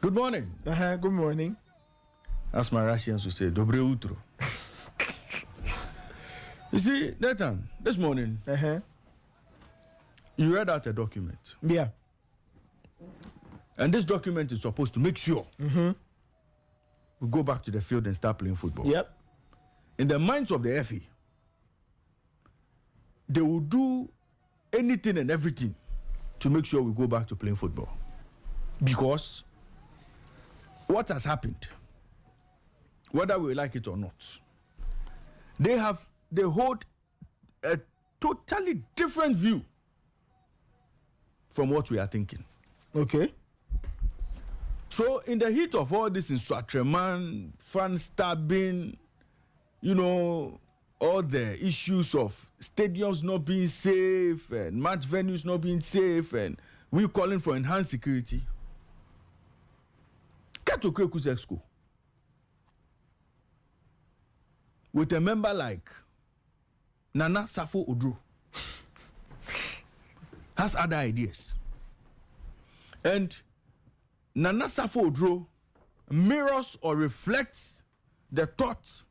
Good morning. Good morning. As my Russians would say, dobre utro. You see, Nathan, this morning, you read out a document. Yeah. And this document is supposed to make sure we go back to the field and start playing football. Yep. In the minds of the FA, they will do anything and everything to make sure we go back to playing football. Because what has happened, whether we like it or not, they hold a totally different view from what we are thinking. Okay. So in the heat of all this in Swatreman, fan stabbing, all the issues of stadiums not being safe and match venues not being safe, and we calling for enhanced security, get to Okraku's Exco with a member like Nana Safo Odro has other ideas, and Nana Safo Odro mirrors or reflects the thoughts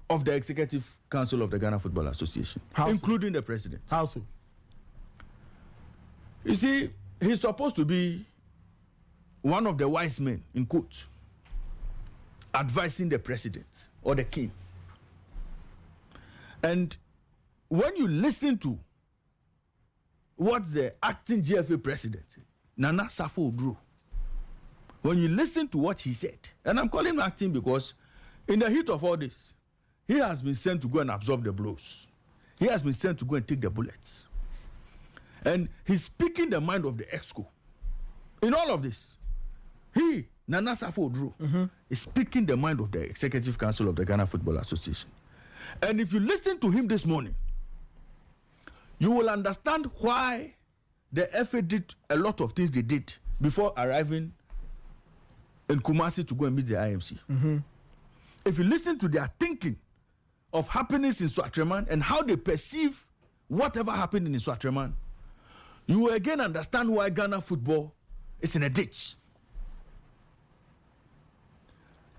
of the Executive Council of the Ghana Football Association, including the president. How so? You see, he's supposed to be one of the wise men, in quotes, advising the president or the king. And when you listen to what the acting GFA president, Nana Safo Odro, when you listen to what he said, and I'm calling him acting because in the heat of all this, he has been sent to go and absorb the blows. He has been sent to go and take the bullets. And he's speaking the mind of the Exco. In all of this, he, Nana Safo Odro, is speaking the mind of the Executive Council of the Ghana Football Association. And if you listen to him this morning, you will understand why the FA did a lot of things they did before arriving in Kumasi to go and meet the IMC. If you listen to their thinking of happenings in Swatreman and how they perceive whatever happened in Swatreman, you will again understand why Ghana football is in a ditch.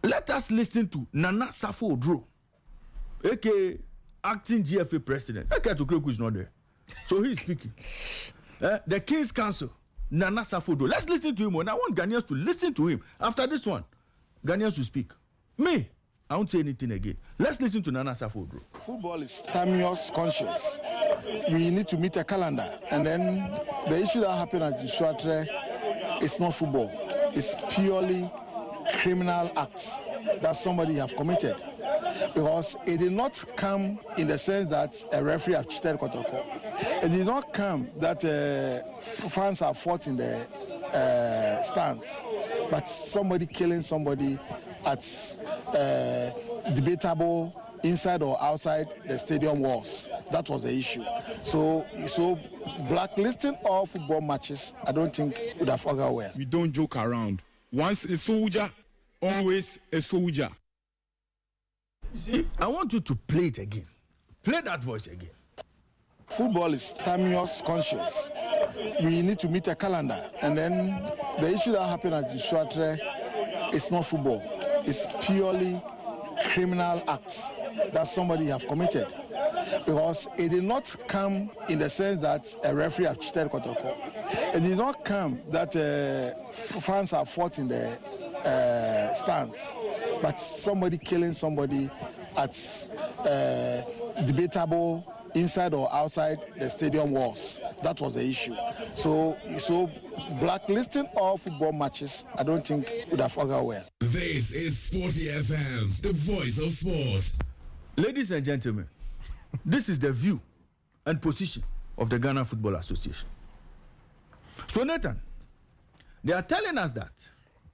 Let us listen to Nana Safo Odro, aka acting GFA president. Aka Okraku is not there, so he is speaking. The King's Council, Nana Safo Odro. Let's listen to him, and I want Ghanaians to listen to him. After this one, Ghanaians will speak. Me, I won't say anything again. Let's listen to Nana Safo Odro. Football is timeous conscious. We need to meet a calendar, and then the issue that happened at Swatre is not football. It's purely criminal acts that somebody have committed, because it did not come in the sense that a referee have cheated Kotoko. It did not come that fans have fought in the stands, but somebody killing somebody at debatable inside or outside the stadium walls. That was the issue. So blacklisting all football matches, I don't think would have gone well. We don't joke around. Once a soldier, always a soldier. You see, I want you to play it again. Play that voice again. Football is timeous conscious. We need to meet a calendar, and then the issue that happened at Swatre is not football. It's purely criminal acts that somebody have committed, because it did not come in the sense that a referee have cheated Kotoko. It did not come that fans have fought in the stands, but somebody killing somebody at debatable inside or outside the stadium walls. That was the issue. So blacklisting all football matches, I don't think would have gone well. This is SportyFM, the voice of sport. Ladies and gentlemen, this is the view and position of the Ghana Football Association. So Nathan, they are telling us that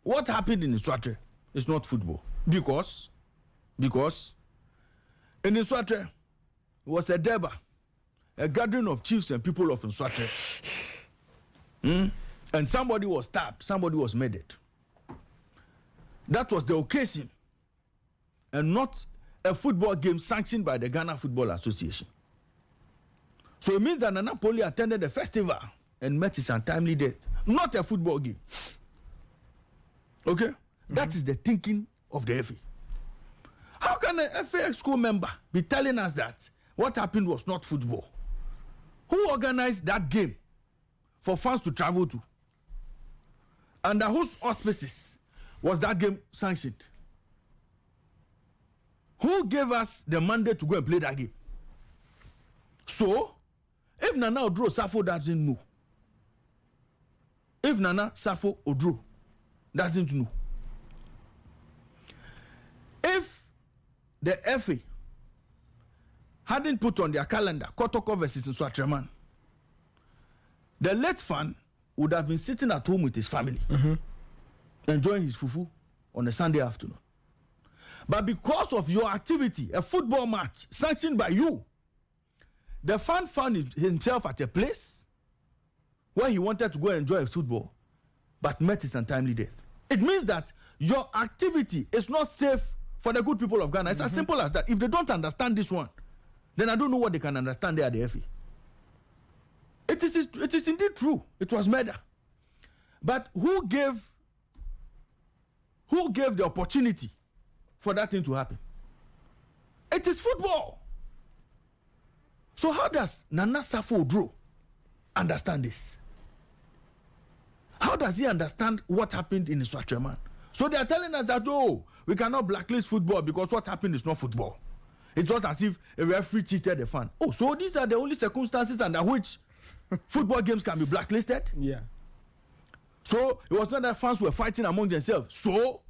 what happened in Swatre is not football, because in Swatre it was a deba, a gathering of chiefs and people of Swatre, and somebody was stabbed, somebody was murdered. That was the occasion, and not a football game sanctioned by the Ghana Football Association. So it means that Nana Poli attended the festival and met his untimely death, not a football game. Okay? That is the thinking of the FA. How can a FA school member be telling us that what happened was not football? Who organized that game for fans to travel to? Under whose auspices was that game sanctioned? Who gave us the mandate to go and play that game? So, if Nana Odro Safo doesn't know, if Nana Safo Odro doesn't know, if the FA hadn't put on their calendar Kotoko versus Swatreman, the late fan would have been sitting at home with his family, enjoying his fufu on a Sunday afternoon. But because of your activity, a football match sanctioned by you, the fan found himself at a place where he wanted to go and enjoy football, but met his untimely death. It means that your activity is not safe for the good people of Ghana. It's as simple as that. If they don't understand this one, then I don't know what they can understand there at the FA. It is indeed true. It was murder. But who gave the opportunity for that thing to happen? It is football. So how does Nana Safo Odro understand this? How does he understand what happened in Swatreman? So they are telling us that, oh, we cannot blacklist football because what happened is not football. It's just as if a referee cheated a fan. Oh, so these are the only circumstances under which football games can be blacklisted? Yeah. So it was not that fans were fighting among themselves. So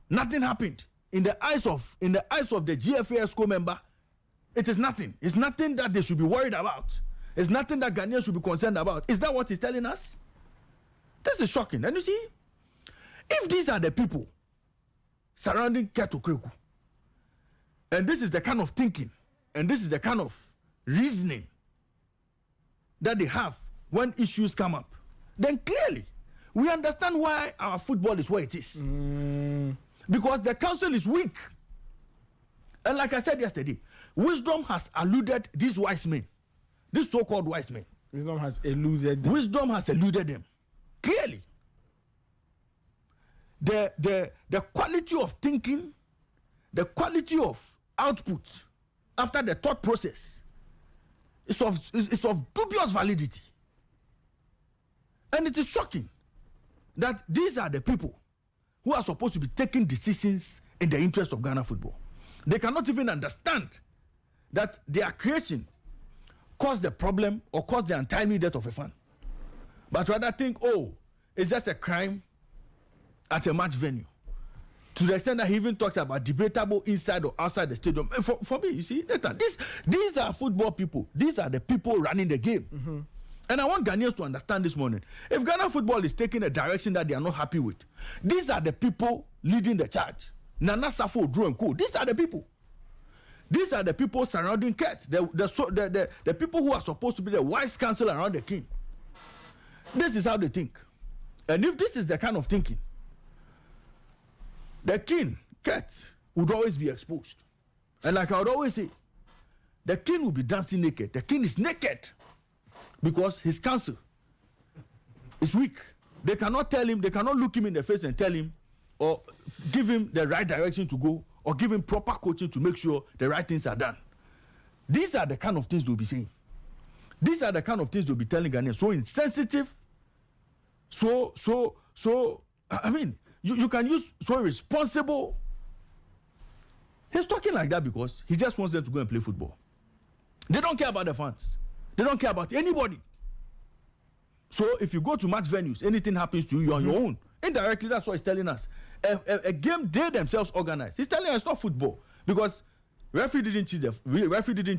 nothing happened. In the eyes of the GFA school member, it is nothing. It's nothing that they should be worried about. It's nothing that Ghanaians should be concerned about. Is that what he's telling us? This is shocking. And you see, if these are the people surrounding Okraku, and this is the kind of thinking, and this is the kind of reasoning that they have when issues come up, then clearly we understand why our football is where it is. Because the council is weak. And like I said yesterday, wisdom has eluded these wise men, these so-called wise men. Wisdom has eluded them. Wisdom has eluded them. Clearly. The quality of thinking, the quality of output after the thought process is of dubious validity. And it is shocking that these are the people who are supposed to be taking decisions in the interest of Ghana football. They cannot even understand that their creation caused the problem or caused the untimely death of a fan. But rather think, oh, it's just a crime at a match venue. To the extent that he even talks about debatable inside or outside the stadium. For me, you see, these are football people. These are the people running the game. And I want Ghanaians to understand this morning. If Ghana football is taking a direction that they are not happy with, these are the people leading the charge. Nana Safo Odro and Co. These are the people. These are the people surrounding Kurt. The people who are supposed to be the wise counsel around the king. This is how they think. And if this is the kind of thinking, the king, Kurt, would always be exposed. And like I would always say, the king will be dancing naked. The king is naked because his counsel is weak. They cannot tell him, they cannot look him in the face and tell him or give him the right direction to go or give him proper coaching to make sure the right things are done. These are the kind of things they'll be saying. These are the kind of things they'll be telling Ghanaians. So insensitive, I mean, you can use so irresponsible. He's talking like that because he just wants them to go and play football. They don't care about the fans. They don't care about anybody. So if you go to match venues, anything happens to you, you're on your own. Indirectly, that's what he's telling us. A game they themselves organize. He's telling us it's not football because referee didn't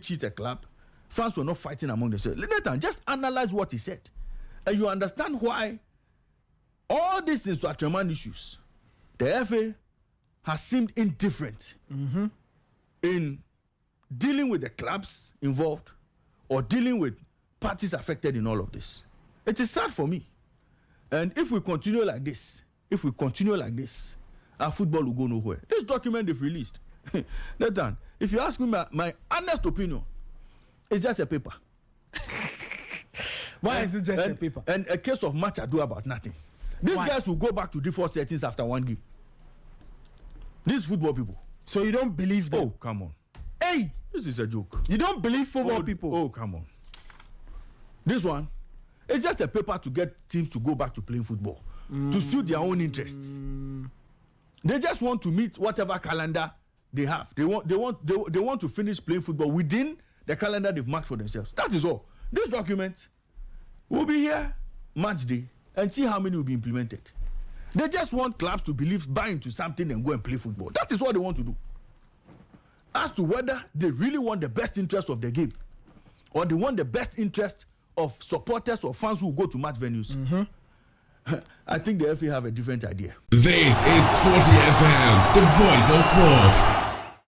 cheat a club. Fans were not fighting among themselves. Later, just analyze what he said, and you understand why all these Swatreman issues, the FA has seemed indifferent in dealing with the clubs involved or dealing with parties affected in all of this. It is sad for me. And if we continue like this, our football will go nowhere. This document they've released, Nathan, if you ask me my honest opinion, it's just a paper. Why is it just a paper? And a case of match ado about nothing. These guys will go back to default settings after one game. These football people. So you don't believe them? Oh, come on. Hey, This is a joke. you don't believe football people? Oh, come on. This one, it's just a paper to get teams to go back to playing football to suit their own interests. They just want to meet whatever calendar they have. They want to finish playing football within the calendar they've marked for themselves. That is all. This document will be here match day and see how many will be implemented. They just want clubs to buy into something and go and play football. That is what they want to do. As to whether they really want the best interest of the game or they want the best interest of supporters or fans who go to match venues, I think the FA have a different idea. This is SportyFM, the voice of sport.